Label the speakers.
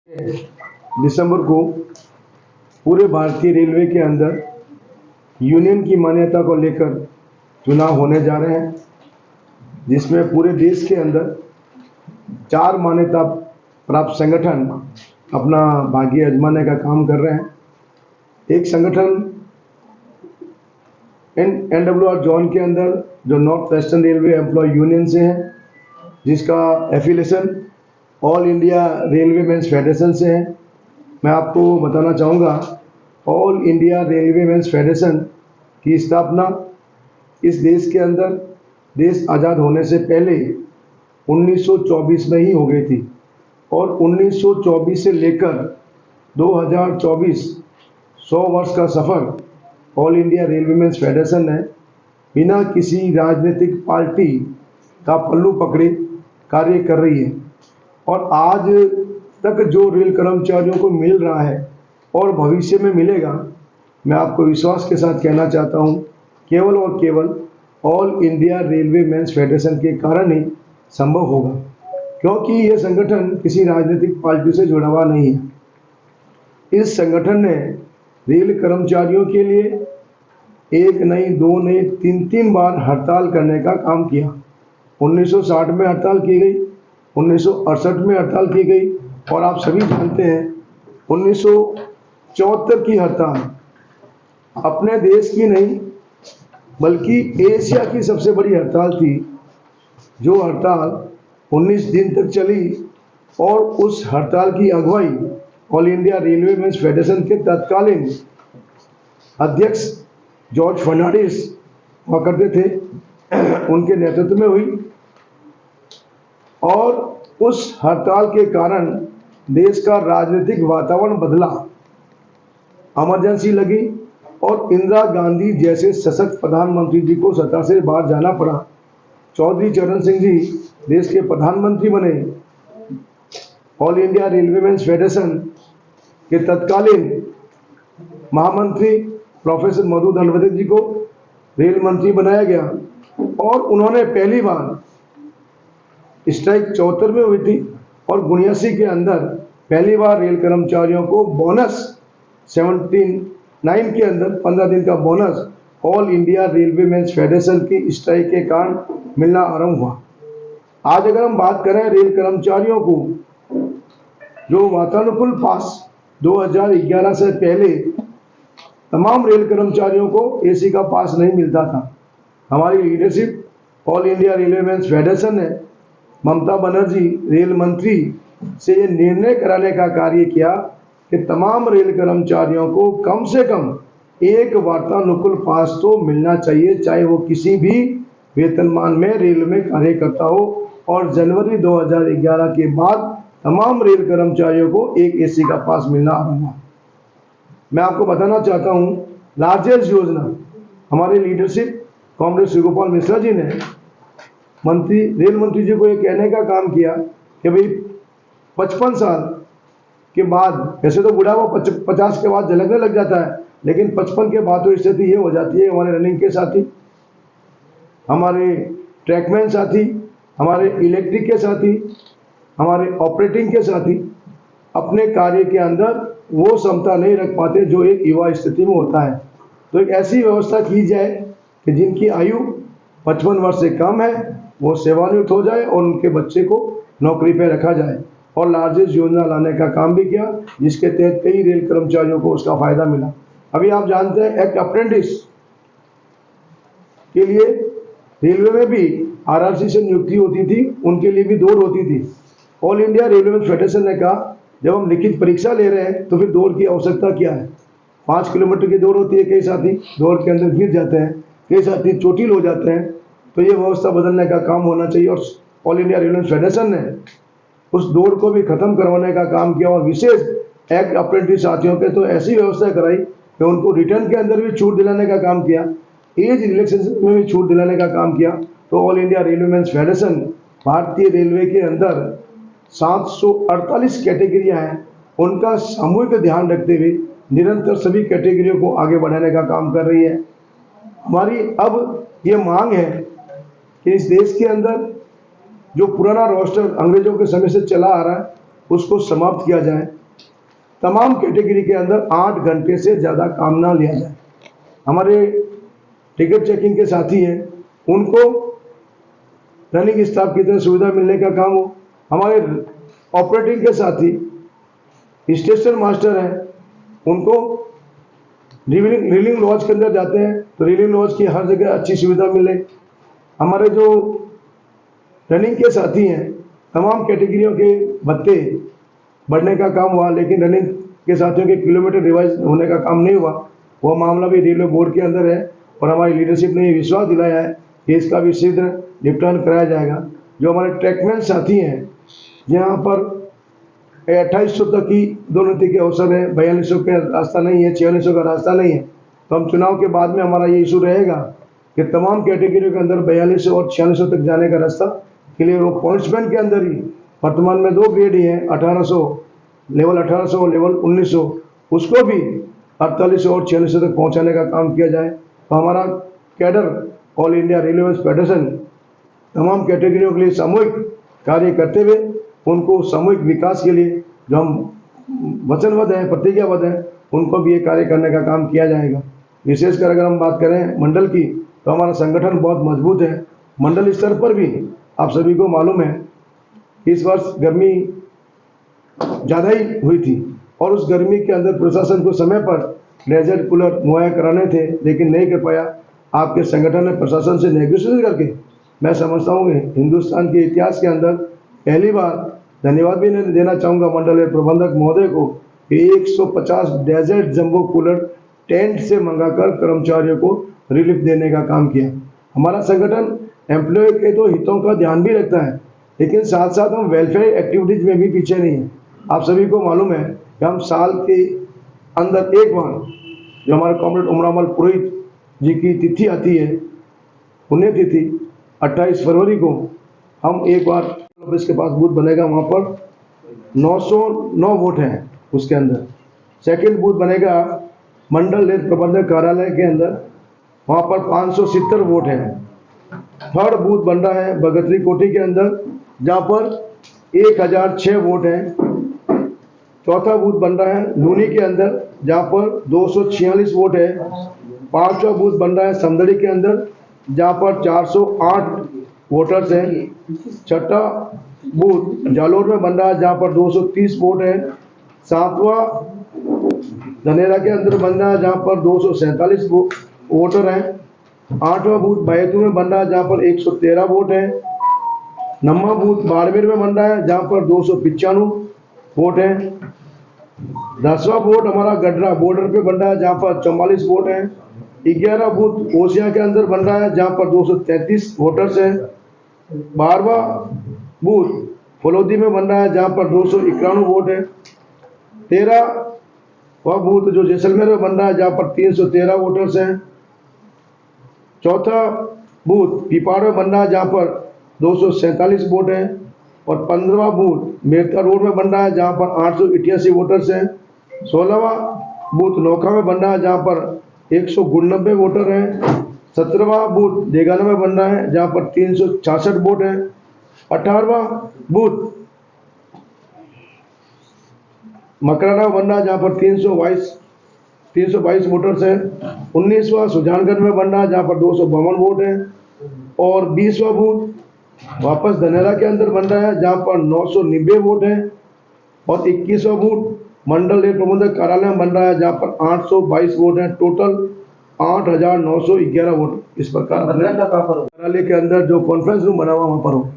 Speaker 1: दिसंबर को पूरे भारतीय रेलवे के अंदर यूनियन की मान्यता को लेकर चुनाव होने जा रहे हैं, जिसमें पूरे देश के अंदर 4 मान्यता प्राप्त संगठन अपना भाग्य आजमाने का काम कर रहे हैं। एक संगठन NWR जोन के अंदर जो North Western Railway Employ Union से है, जिसका affiliation All India railway mains Federation से है। मैं आपको बताना चाहूँगा, All India railway mains Federation की स्थापना इस देश के अंदर देश आज़ाद होने से पहले 1924 में ही हो गई थी, और 1924 से लेकर 2024 100 वर्ष का सफ़र all India railway mains federation ने बिना किसी राजनीतिक पार्टी का पल्लू पकड़े कार्य कर रही है। और आज तक जो रेल कर्मचारियों को मिल रहा है और भविष्य में मिलेगा, मैं आपको विश्वास के साथ कहना चाहता हूँ, केवल और केवल All India railway mains Federation के कारण ही संभव होगा, क्योंकि ये संगठन किसी राजनीतिक पार्टी से जुड़ा हुआ नहीं है। इस संगठन ने रेल कर्मचारियों के लिए एक नहीं, दो नहीं, 3 बार हड़ताल करने का काम किया। 1960 में हड़ताल की गई, 1968 में हड़ताल की गई, और आप सभी जानते हैं 1974 की हड़ताल अपने देश की नहीं बल्कि एशिया की सबसे बड़ी हड़ताल थी, जो हड़ताल 19 दिन तक चली। और उस हड़ताल की अगुवाई All India railway mains Federation के तत्कालीन अध्यक्ष जॉर्ज फर्नांडिस हुआ करते थे, उनके नेतृत्व में हुई। और उस हड़ताल के कारण देश का राजनीतिक वातावरण बदला, इमरजेंसी लगी और इंदिरा गांधी जैसे सशक्त प्रधानमंत्री जी को सत्ता से बाहर जाना पड़ा। चौधरी चरण सिंह जी देश के प्रधानमंत्री बने। All India railway mains Federation के तत्कालीन महामंत्री प्रोफेसर मधु दलपति जी को रेल मंत्री बनाया गया, और उन्होंने पहली बार स्ट्राइक 74 में हुई थी, और 79 के अंदर पहली बार रेल कर्मचारियों को बोनस 79 के अंदर 15 दिन का bonus All India railway mains Federation की स्ट्राइक के कारण मिलना आरंभ हुआ। आज अगर हम बात करें रेल कर्मचारियों को, जो वातानुकूल पास 2011 से पहले तमाम रेल कर्मचारियों को एसी का पास नहीं मिलता था, हमारी leadership All India railway mains federation ने ममता बनर्जी रेल मंत्री से ये निर्णय कराने का कार्य किया कि तमाम रेल कर्मचारियों को कम से कम एक वातानुकूल पास तो मिलना चाहिए, चाहे वो किसी भी वेतनमान में रेल में कार्य करता हो। और जनवरी 2011 के बाद तमाम रेल कर्मचारियों को एक एसी का पास मिलना आरंभ हुआ। मैं आपको बताना चाहता हूँ, लार्जेस्ट योजना हमारे लीडरशिप कॉमरेड श्री गोपाल मिश्रा जी ने रेल मंत्री जी को ये कहने का काम किया कि भाई 55 साल के बाद, वैसे तो बुढ़ापा 50 के बाद झलकने लग जाता है, लेकिन 55 के बाद तो स्थिति ये हो जाती है, हमारे रनिंग के साथी, हमारे ट्रैकमैन साथी, हमारे इलेक्ट्रिक के साथी, हमारे ऑपरेटिंग के साथी अपने कार्य के अंदर वो क्षमता नहीं रख पाते जो एक युवा स्थिति में होता है। तो एक ऐसी व्यवस्था की जाए कि जिनकी आयु 55 वर्ष से कम है वो सेवानिवृत्त हो जाए और उनके बच्चे को नौकरी पर रखा जाए। और लार्जेस्ट योजना लाने का काम भी किया, जिसके तहत कई रेल कर्मचारियों को उसका फायदा मिला। अभी आप जानते हैं एक अप्रेंटिस के लिए रेलवे में भी RRC से नियुक्ति होती थी, उनके लिए भी दौड़ होती थी। ऑल इंडिया रेलवे फेडरेशन ने कहा, जब हम लिखित परीक्षा ले रहे हैं तो फिर दौड़ की आवश्यकता क्या है। 5 किलोमीटर की दौड़ होती है, कई साथी दौड़ के अंदर गिर जाते हैं, कई साथी चोटिल हो जाते हैं, तो ये व्यवस्था बदलने का काम होना चाहिए। और ऑल इंडिया रेलवे फेडरेशन ने उस दौड़ को भी खत्म करवाने का काम किया, और विशेष एक्ट अप्रेंटिस साथियों के तो ऐसी व्यवस्था कराई कि उनको रिटर्न के अंदर भी छूट दिलाने का काम किया, एज रिलैक्सेशन में भी छूट दिलाने का काम किया। तो All India railway mains Federation भारतीय रेलवे के अंदर 748 कैटेगरियाँ हैं, उनका सामूहिक ध्यान रखते हुए निरंतर सभी कैटेगरियों को आगे बढ़ाने का काम कर रही है। हमारी अब ये मांग है कि इस देश के अंदर जो पुराना रोस्टर अंग्रेजों के समय से चला आ रहा है, उसको समाप्त किया जाए। तमाम कैटेगरी के अंदर 8 घंटे से ज़्यादा काम ना लिया जाए। हमारे टिकट चेकिंग के साथी हैं, उनको रनिंग स्टाफ की तरह सुविधा मिलने का काम हो। हमारे ऑपरेटिंग के साथी स्टेशन मास्टर हैं, उनको रीलिंग लॉज के अंदर जाते हैं तो रीलिंग लॉज की हर जगह अच्छी सुविधा मिले। हमारे जो रनिंग के साथी हैं, तमाम कैटेगरियों के भत्ते बढ़ने का काम हुआ, लेकिन रनिंग के साथियों के किलोमीटर रिवाइज होने का काम नहीं हुआ। वह मामला भी रेलवे बोर्ड के अंदर है और हमारी लीडरशिप ने ये विश्वास दिलाया है कि इसका भी शीघ्र निपटान कराया जाएगा। जो हमारे ट्रैकमैन साथी हैं, यहाँ पर 2800 तक की दोनों के अवसर है, 4200 का रास्ता नहीं है, 4600 का रास्ता नहीं है। तो हम चुनाव के बाद में हमारा ये इशू रहेगा कि तमाम कैटेगरियों के अंदर 4200 और 4600 तक जाने का रास्ता क्लियर हो। पॉइंट्समैन के अंदर ही वर्तमान में 2 ग्रेड ही हैं, 1800 लेवल 1800 और लेवल 1900, उसको भी 4800 और 4600 तक पहुँचाने का काम किया जाए। तो हमारा cadre all India railway federation तमाम कैटेगरियों के लिए सामूहिक कार्य करते हुए उनको सामूहिक विकास के लिए जो हम वचनबद्ध हैं, प्रतिज्ञाबद्ध हैं, उनको भी ये कार्य करने का काम किया जाएगा। विशेषकर अगर हम बात करें मंडल की, तो हमारा संगठन बहुत मजबूत है। मंडल स्तर पर भी आप सभी को मालूम है इस वर्ष गर्मी ज़्यादा ही हुई थी और उस गर्मी के अंदर प्रशासन को समय पर डेजर्ट कूलर मुहैया कराने थे, लेकिन नहीं कर पाया। आपके संगठन ने प्रशासन से नेगोशिएशन करके, मैं समझता हूँ हिंदुस्तान के इतिहास के अंदर पहली बार धन्यवाद भी देना चाहूँगा मंडल प्रबंधक महोदय को कि 150 डेजर्ट जंबो कूलर टेंट से मंगाकर कर्मचारियों को रिलीफ देने का काम किया। हमारा संगठन एम्प्लॉय के तो हितों का ध्यान भी रखता है, लेकिन साथ साथ हम वेलफेयर एक्टिविटीज में भी पीछे नहीं है। आप सभी को मालूम है कि हम साल के अंदर एक बार जो हमारे कॉमरेड उमरामल पुरोहित जी की तिथि आती है, पुण्यतिथि 28 फरवरी को, हम एक बार ऑफिस के पास बूथ बनेगा, वहाँ पर 909 वोट हैं उसके अंदर। सेकंड बूथ बनेगा मंडल रेल प्रबंधक कार्यालय के अंदर, वहाँ पर 570 वोट हैं। थर्ड बूथ बन रहा है बगतरी कोठी के अंदर, जहाँ पर 1006 वोट हैं। चौथा बूथ बन रहा है लूनी के अंदर, जहाँ पर 246 वोट है। पांचवा बूथ बन रहा है समदड़ी के अंदर, जहाँ पर 408 वोटर्स हैं। छठा बूथ जालोर में बन रहा है, जहाँ पर 230 वोट है। सातवां धनेरा के अंदर बन रहा है, जहाँ पर 247 वोटर हैं। आठवां बूथ बैतूल में बन रहा है, जहाँ पर 113 वोट है। नौवां बूथ बाड़मेर में बन रहा है, जहाँ पर 295 वोट है। 10वां बूथ हमारा गडरा बॉर्डर पे बन रहा है, जहाँ पर 44 वोट है। 11 बूथ ओसिया के अंदर बन रहा है, जहाँ पर 233 वोटर्स हैं। 12वां बूथ फलोदी में बन रहा है, जहाँ पर 291 वोट है। 13वां बूथ जो जैसलमेर में बन रहा है, जहाँ पर 313 वोटर्स हैं। चौथा बूथ पिपाड़ में बन रहा है, जहाँ पर 247 वोट हैं। और 15वां बूथ मेरता रोड में बन रहा है, जहाँ पर 888 वोटर्स हैं। 16वां बूथ नोखा में बन रहा है, जहाँ पर 199 वोटर हैं। 17वां बूथ देगाना में बन रहा है, जहाँ पर 366 वोट हैं। 18वां बूथ मकराना बन रहा है, जहाँ पर 322 वोटर्स हैं। 19वां सुजानगढ़ में बन रहा है, जहाँ पर 252 वोट हैं। और 20वां बूथ वापस धनेरा के अंदर बन रहा है, जहाँ पर 990 वोट हैं। और 21वां बूथ मंडल रेल प्रबंधक कार्यालय में बन रहा है, जहाँ पर 822 वोट हैं। टोटल 8911 वोट इस प्रकार कार्यालय के अंदर जो कॉन्फ्रेंस रूम बना हुआ वहाँ पर हो।